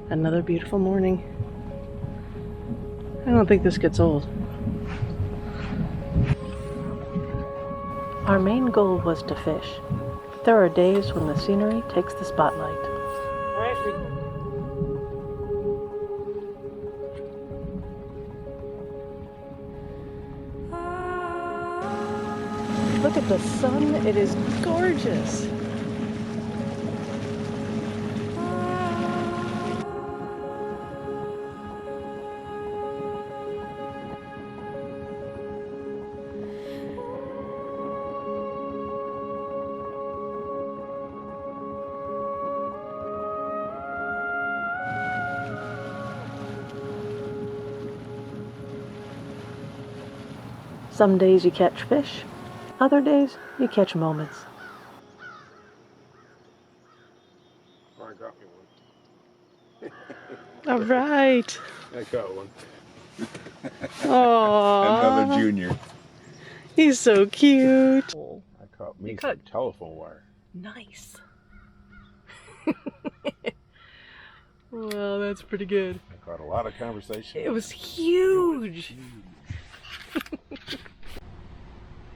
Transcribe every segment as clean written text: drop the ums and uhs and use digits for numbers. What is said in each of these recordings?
Another beautiful morning. I don't think this gets old. Our main goal was to fish, but there are days when the scenery takes the spotlight. Look at the sun, it is gorgeous. Some days you catch fish, other days you catch moments. I got me one. All right. I got one. Aww. Another junior. He's so cute. I caught me some telephone wire. Nice. Well, that's pretty good. I caught a lot of conversation. It was huge.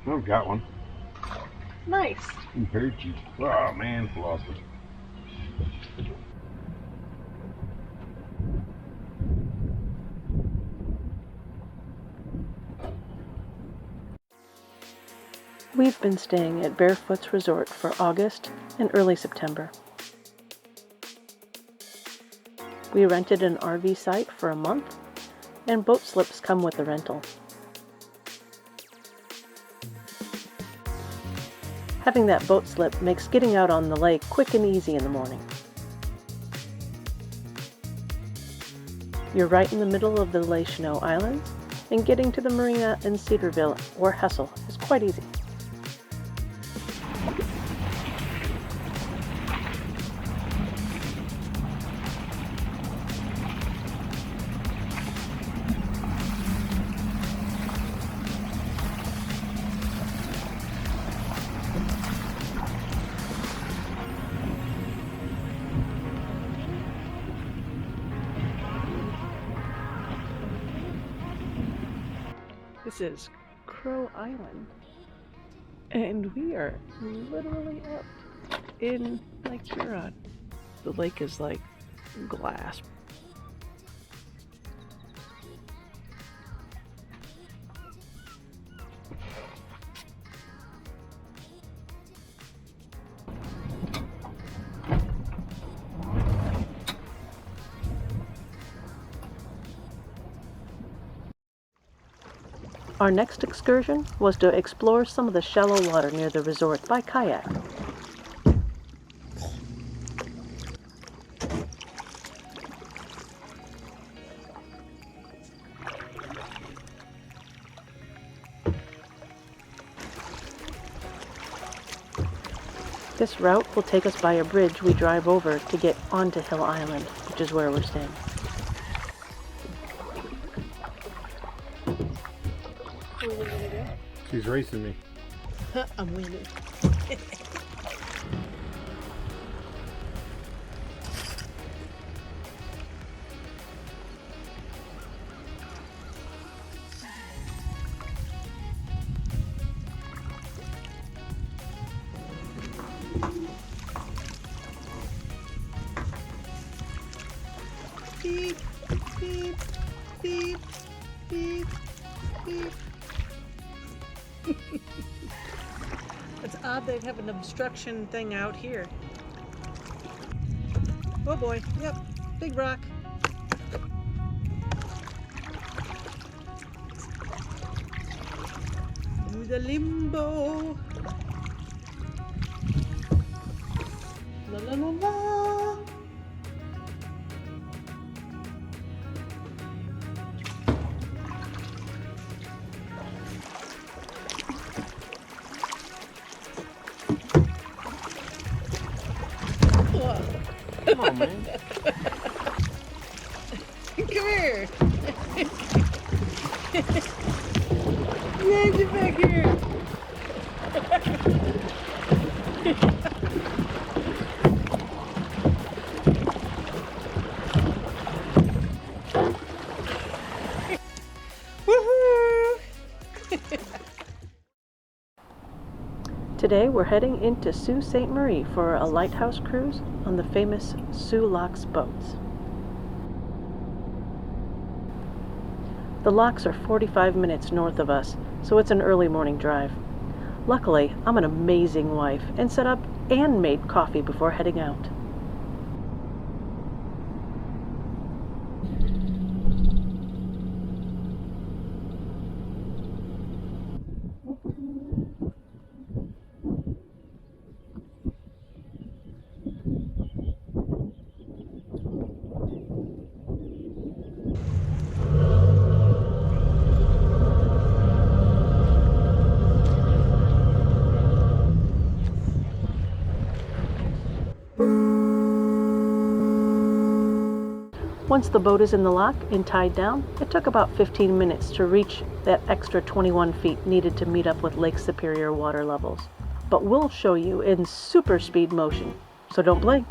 I've got one. Nice. Who hurt you? Oh man, lost it. We've been staying at Barefoot's Resort for August and early September. We rented an RV site for a month, and boat slips come with the rental. Having that boat slip makes getting out on the lake quick and easy in the morning. You're right in the middle of the Les Chenaux Islands, and getting to the marina in Cedarville or Hessel is quite easy. This is Crow Island, and we are literally up in Lake Huron. The lake is like glass. Our next excursion was to explore some of the shallow water near the resort by kayak. This route will take us by a bridge we drive over to get onto Hill Island, which is where we're staying. She's racing me. I'm winning. Beep, beep, beep, beep, beep. It's odd they have an obstruction thing out here. Oh boy, yep, big rock. Do the limbo. La la la la. Come on, man. Come here. Yeah, get back here. Today we're heading into Sault Ste. Marie for a lighthouse cruise on the famous Soo Locks boats. The locks are 45 minutes north of us, so it's an early morning drive. Luckily, I'm an amazing wife and set up and made coffee before heading out. Once the boat is in the lock and tied down, it took about 15 minutes to reach that extra 21 feet needed to meet up with Lake Superior water levels. But we'll show you in super speed motion, so don't blink.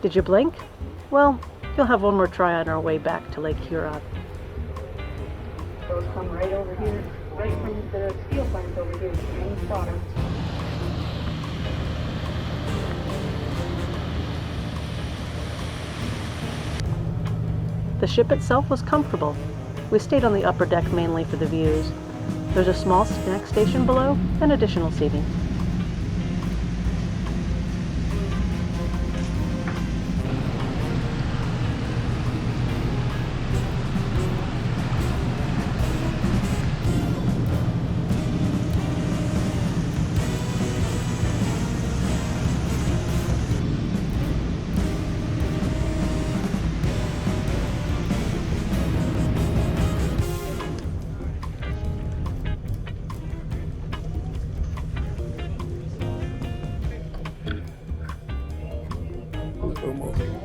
Did you blink? Well, you'll have one more try on our way back to Lake Huron. Those come right over here, right from the steel plant over here, main bottom. The ship itself was comfortable. We stayed on the upper deck mainly for the views. There's a small snack station below and additional seating.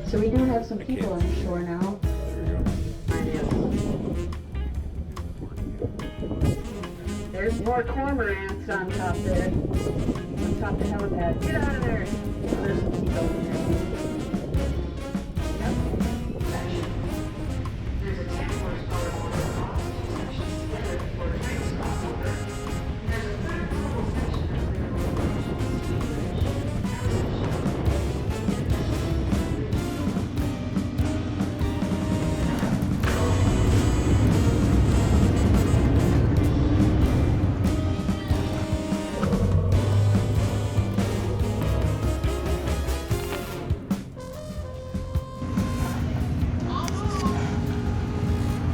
So we do have some people on the shore now. There's more cormorants on top there. On top of the helipad. Get out of there! Oh, there's some people over there. Yep. There's a 10 horsepower motor oxygen section together for a train stop over. There's a third portable section of their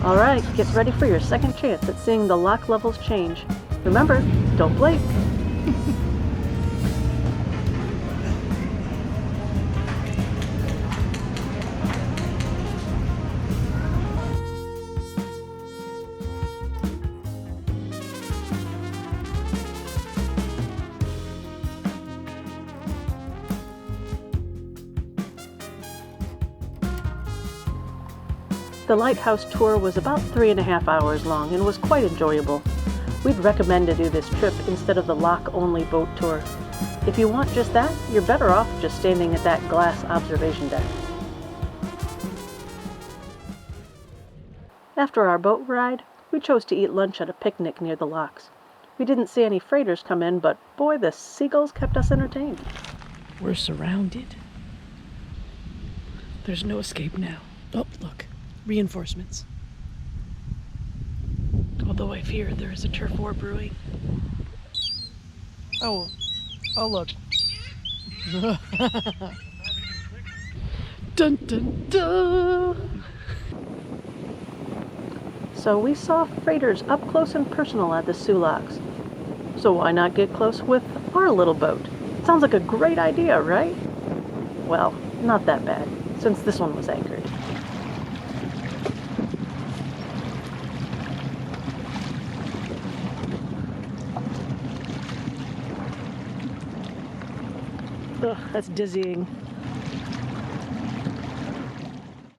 All right, get ready for your second chance at seeing the lock levels change. Remember, don't blink. The lighthouse tour was about 3.5 hours long and was quite enjoyable. We'd recommend to do this trip instead of the lock-only boat tour. If you want just that, you're better off just standing at that glass observation deck. After our boat ride, we chose to eat lunch at a picnic near the locks. We didn't see any freighters come in, but boy, the seagulls kept us entertained. We're surrounded. There's no escape now. Oh, look. Reinforcements. Although I fear there is a turf war brewing. Oh look. Dun dun dun! So we saw freighters up close and personal at the Soo Locks. So why not get close with our little boat? Sounds like a great idea, right? Well, not that bad, since this one was anchored. Ugh, that's dizzying.